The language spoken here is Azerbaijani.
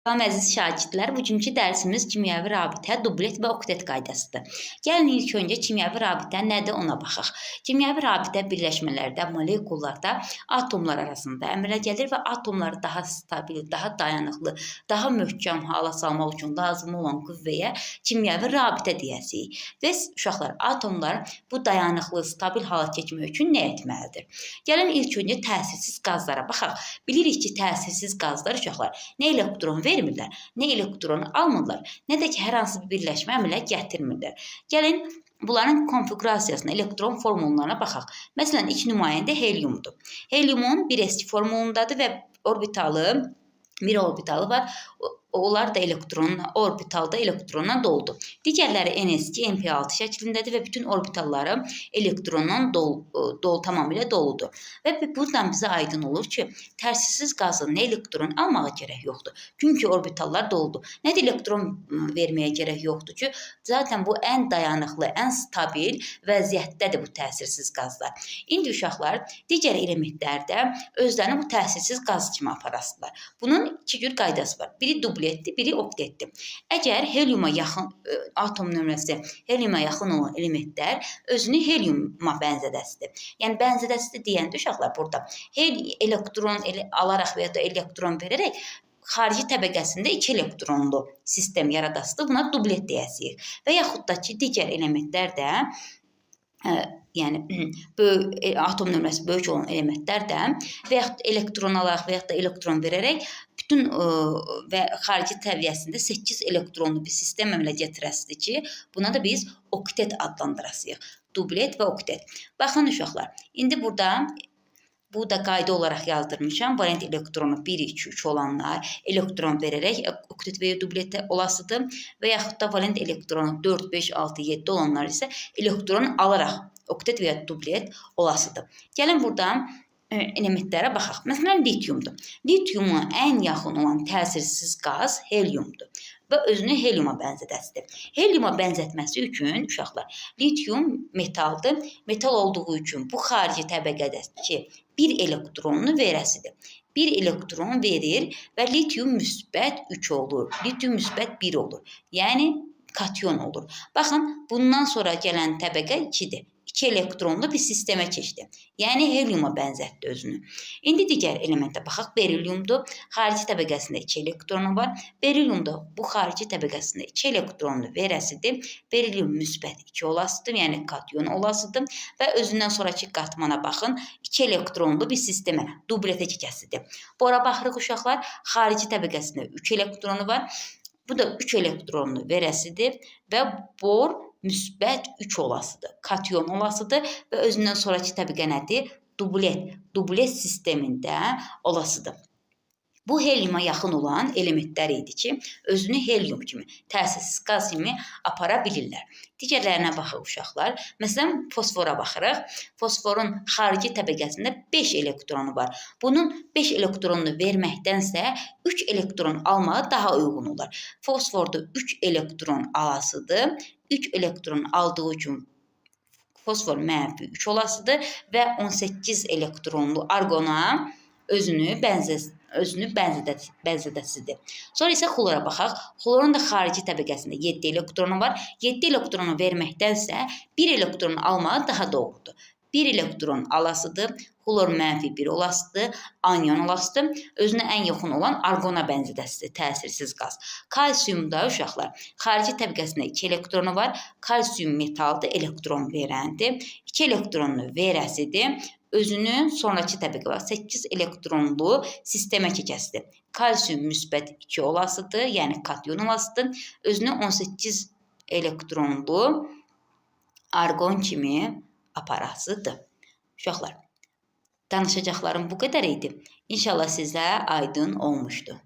Salam əziz şagirdlər, bugünkü dərsimiz kimyəvi rabitə, dublet və oktet qaydasıdır. Gəlin ilk öncə kimyəvi rabitə nədir ona baxaq. Kimyəvi rabitə birləşmələrdə, molekullarda atomlar arasında əmələ gəlir və atomları daha stabil, daha dayanıqlı, daha möhkəm hala salmaq üçün lazım olan qüvvəyə kimyəvi rabitə deyəsirik. Və uşaqlar, atomlar bu dayanıqlı, stabil hala keçmək üçün nə etməlidir? Gəlin ilk öncə təsirsiz qazlara baxaq. Bilirik ki, təsirsiz qazlar uşaqlar nə elektron vermirlər, nə elektron almırlar, nə də ki, hər hansı bir birləşmə əmələ gətirmirlər. Gəlin, bunların konfiqurasiyasına, elektron formullarına baxaq. Məsələn, ilk nümayəndə helyumdur. Helyumun 1s2 formulundadır və bir orbitalı var. Onlar da orbitalda elektronla doludur. Digərləri ns2, np6 şəklindədir və bütün orbitalları elektronla tamamilə doludur. Və buradan bizə aydın olur ki, təsirsiz qazın nə elektron almağa gərək yoxdur. Çünki orbitallar doludur. Nə də elektron verməyə gərək yoxdur ki, zaten bu ən dayanıqlı, ən stabil vəziyyətdədir bu təsirsiz qazlar. İndi uşaqlar, digər elementlərdə özlərini bu təsirsiz qaz kimi aparasıdırlar. Bunun iki cür qaydası var. Biri dubletdir, biri oktetdir. Əgər helyuma yaxın, atom nömrəsi helyuma yaxın olan elementlər özünü helyuma bənzədəsidir. Yəni, bənzədəsidir deyəndə uşaqlar burada elektron alaraq və ya da elektron verərək xarici təbəqəsində 2 elektronlu sistem yaradasıdır. Buna dublet deyəsirik. Və yaxud da ki, digər elementlər də yəni atom nömrəsi böyük olan elementlər də və yaxud elektron alaraq və yaxud da elektron verərək bütün və xarici təviyyəsində 8 elektronlu bir sistem əmələ gətirəsidir ki, buna da biz oktet adlandırasıyıq. Dublet və oktet. Baxın uşaqlar, indi burada qayda olaraq yazdırmışam. Valent elektronu 1, 2, 3 olanlar elektron verərək oktet və ya dublet olasıdır və yaxud da valent elektronu 4, 5, 6, 7 olanlar isə elektron alaraq oktet və ya dublet olasıdır. Gəlin buradan elementlərə baxaq. Məsələn, lityumdur. Lityuma ən yaxın olan təsirsiz qaz helyumdur və özünü helyuma bənzədəsidir. Helyuma bənzətməsi üçün uşaqlar, lityum metaldır. Metal olduğu üçün bu xarici təbəqədəki bir elektronunu verəsidir. Bir elektron verir və lityum müsbət 3 olur. Lityum müsbət 1 olur. Yəni, katyon olur. Baxın, bundan sonra gələn təbəqə 2-dir. 2 elektronlu bir sistemə keçdi. Yəni, helyuma bənzətdi özünü. İndi digər elementə baxaq. Berilyumdur. Xarici təbəqəsində 2 elektronu var. Berilyumda bu xarici təbəqəsində 2 elektronlu verəsidir. Berilyum müsbət 2 olasıdır, yəni katyon olasıdır və özündən sonraki qatmana baxın. 2 elektronlu bir sistemə, dubletə keçəsidir. Bora baxırıq uşaqlar. Xarici təbəqəsində 3 elektronu var. Bu da 3 elektronlu verəsidir və bor müsbət 3 olasıdır, katyon olasıdır və özündən sonraki təbəqə nədir? Dublet sistemində olasıdır. Bu helyuma yaxın olan elementlər idi ki, özünü helyum kimi, təsirsiz qaz kimi apara bilirlər. Digərlərinə baxıq uşaqlar. Məsələn, fosfora baxırıq. Fosforun xarici təbəqəsində 5 elektronu var. Bunun 5 elektronunu verməkdənsə 3 elektron almağı daha uyğun olar. Fosforda 3 elektron alasıdır. 3 elektron aldığı üçün fosfor mənfi 3 olasıdır və 18 elektronlu argona özünü bənzədəsidir. Sonra isə xlora baxaq. Xlorun da xarici təbəqəsində 7 elektronu var. 7 elektronu verməkdənsə 1 elektron almağı daha doğrudur. 1 elektron alasıdır, xlor mənfi 1 olasıdır, anion olasıdır, özünə ən yaxın olan argona bənzədəsidir, təsirsiz qaz. Kalsiyumda uşaqlar, xarici təbəqəsində 2 elektronu var, kalsiyum metaldır, elektron verəndir, 2 elektronlu verəsidir, özünün sonraki təbəqə var, 8 elektronlu sistemə keçəsidir. Kalsiyum müsbət 2 olasıdır, yəni katyon olasıdır, özünü 18 elektronlu argon kimi aparasıdır. Uşaqlar, danışacaqlarım bu qədər idi. İnşallah sizə aydın olmuşdur.